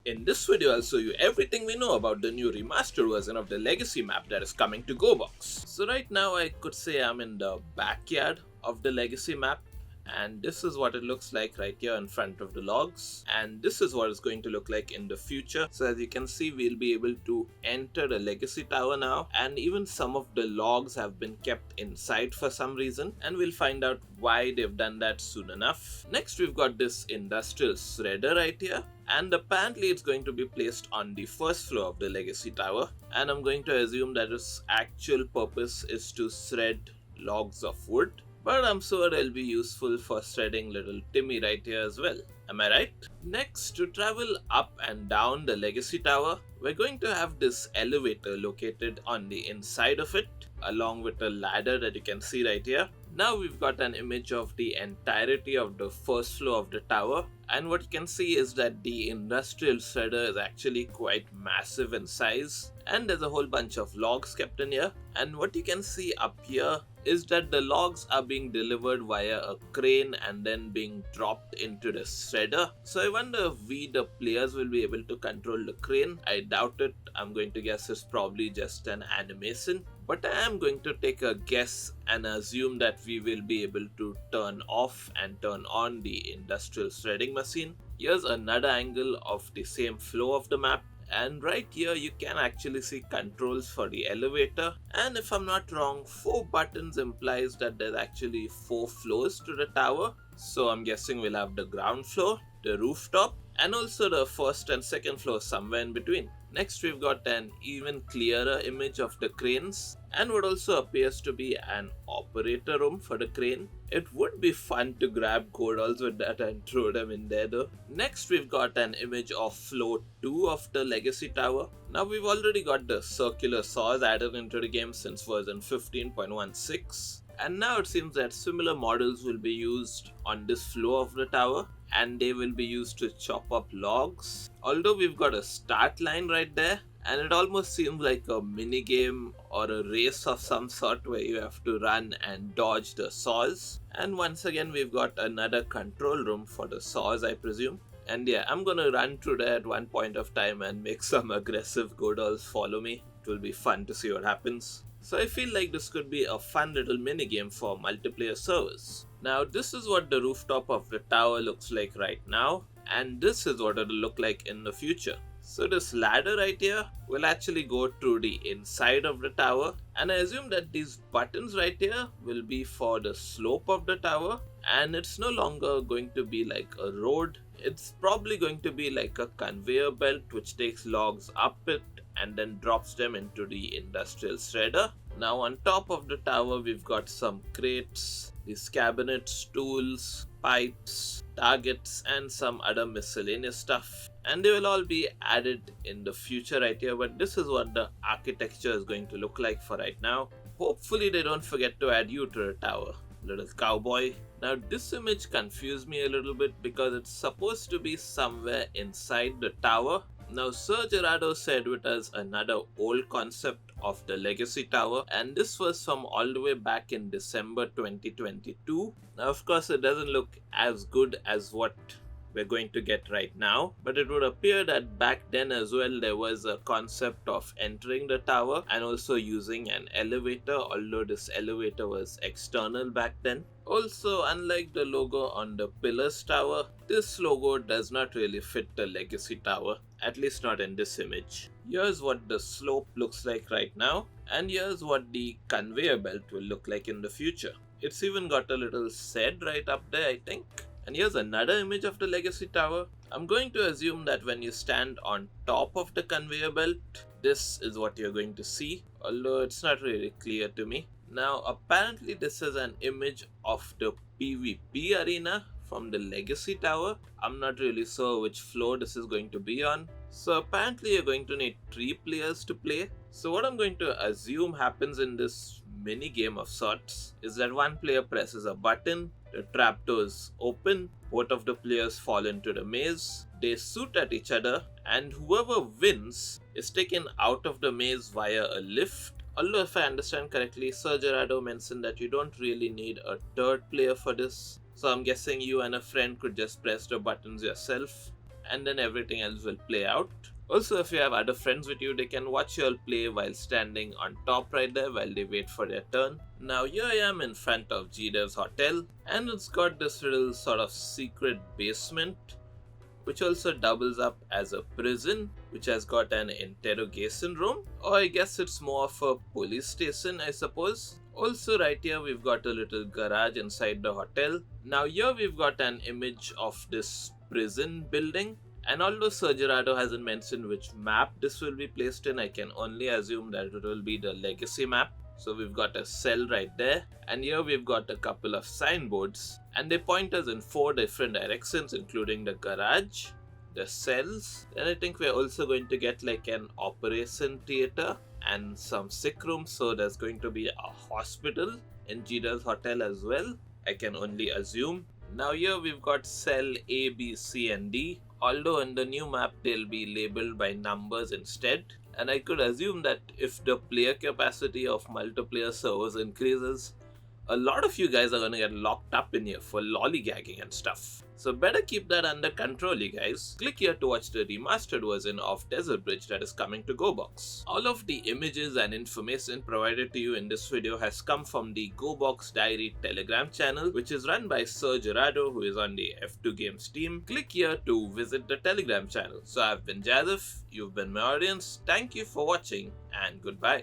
In this video, I'll show you everything we know about the new remastered version of the Legacy map that is coming to Gorebox. So right now I could say I'm in the backyard of the Legacy map, and this is what it looks like right here in front of the logs, and this is what it's going to look like in the future. So as you can see, we'll be able to enter the Legacy Tower now, and even some of the logs have been kept inside for some reason, and we'll find out why they've done that soon enough. Next, we've got this industrial shredder right here, and apparently it's going to be placed on the first floor of the Legacy Tower, and I'm going to assume that its actual purpose is to shred logs of wood, but I'm sure it'll be useful for shredding little Timmy right here as well. Am I right? Next, to travel up and down the Legacy Tower, we're going to have this elevator located on the inside of it, along with a ladder that you can see right here. Now we've got an image of the entirety of the first floor of the tower, and what you can see is that the industrial shredder is actually quite massive in size, and there's a whole bunch of logs kept in here. And what you can see up here is that the logs are being delivered via a crane and then being dropped into the shredder. So I wonder if we, the players, will be able to control the crane. I doubt it. I'm going to guess it's probably just an animation, but I am going to take a guess and assume that we will be able to turn off and turn on the industrial shredding machine. Here's another angle of the same flow of the map, and right here you can actually see controls for the elevator, and if I'm not wrong, 4 buttons implies that there's actually 4 floors to the tower. So I'm guessing we'll have the ground floor, the rooftop, and also the first and second floor somewhere in between. Next, we've got an even clearer image of the cranes, and what also appears to be an operator room for the crane. It would be fun to grab Godals with that and throw them in there though. Next, we've got an image of floor 2 of the Legacy Tower. Now we've already got the circular saws added into the game since version 15.16. And now it seems that similar models will be used on this floor of the tower, and they will be used to chop up logs. Although we've got a start line right there, and it almost seems like a mini game or a race of some sort where you have to run and dodge the saws. And once again, we've got another control room for the saws, I presume. And yeah, I'm gonna run through there at one point of time and make some aggressive Godals follow me. It will be fun to see what happens. So I feel like this could be a fun little mini game for multiplayer servers. Now this is what the rooftop of the tower looks like right now, and this is what it'll look like in the future. So this ladder right here will actually go through the inside of the tower, and I assume that these buttons right here will be for the slope of the tower, and it's no longer going to be like a road. It's probably going to be like a conveyor belt which takes logs up it and then drops them into the industrial shredder. Now on top of the tower, we've got some crates, these cabinets, tools, pipes, targets, and some other miscellaneous stuff, and they will all be added in the future right here, but this is what the architecture is going to look like for right now. Hopefully they don't forget to add you to the tower, little cowboy. Now this image confused me a little bit because it's supposed to be somewhere inside the tower. Now Sir Gerardo shared with us another old concept of the Legacy Tower, and this was from all the way back in December 2022. Now of course it doesn't look as good as what we're going to get right now, but it would appear that back then as well there was a concept of entering the tower and also using an elevator, although this elevator was external back then. Also, unlike the logo on the Pillars Tower, this logo does not really fit the Legacy Tower, at least not in this image. Here's what the slope looks like right now, and here's what the conveyor belt will look like in the future. It's even got a little shed right up there, I think. And here's another image of the Legacy Tower. I'm going to assume that when you stand on top of the conveyor belt, this is what you're going to see, although it's not really clear to me. Now apparently this is an image of the PvP arena from the Legacy Tower. I'm not really sure which floor this is going to be on. So apparently you're going to need 3 players to play. So what I'm going to assume happens in this mini game of sorts is that one player presses a button, the trapdoors open, both of the players fall into the maze, they shoot at each other, and whoever wins is taken out of the maze via a lift. Although if I understand correctly, Sir Gerardo mentioned that you don't really need a third player for this, so I'm guessing you and a friend could just press the buttons yourself. and then everything else will play out. Also, if you have other friends with you, they can watch you all play while standing on top right there while they wait for their turn. Now here I am in front of GDev's hotel, and it's got this little sort of secret basement which also doubles up as a prison, which has got an interrogation room, or I guess it's more of a police station, I suppose. Also right here we've got a little garage inside the hotel. Now here we've got an image of this prison building, and although Sir Gerardo hasn't mentioned which map this will be placed in, I can only assume that it will be the Legacy map. So we've got a cell right there, and here we've got a couple of signboards, and they point us in 4 different directions, including the garage, the cells. Then I think we're also going to get like an operation theater and some sick rooms, so there's going to be a hospital in Gida's hotel as well, I can only assume. Now here we've got cell A, B, C and D, although in the new map they'll be labeled by numbers instead. And I could assume that if the player capacity of multiplayer servers increases, a lot of you guys are gonna get locked up in here for lollygagging and stuff. So better keep that under control, you guys. Click here to watch the remastered version of Desert Bridge that is coming to GoBox. All of the images and information provided to you in this video has come from the Gorebox Diary Telegram channel, which is run by Sir Gerardo, who is on the F2 Games team. Click here to visit the Telegram channel. So I've been Jazef, you've been my audience, thank you for watching, and goodbye.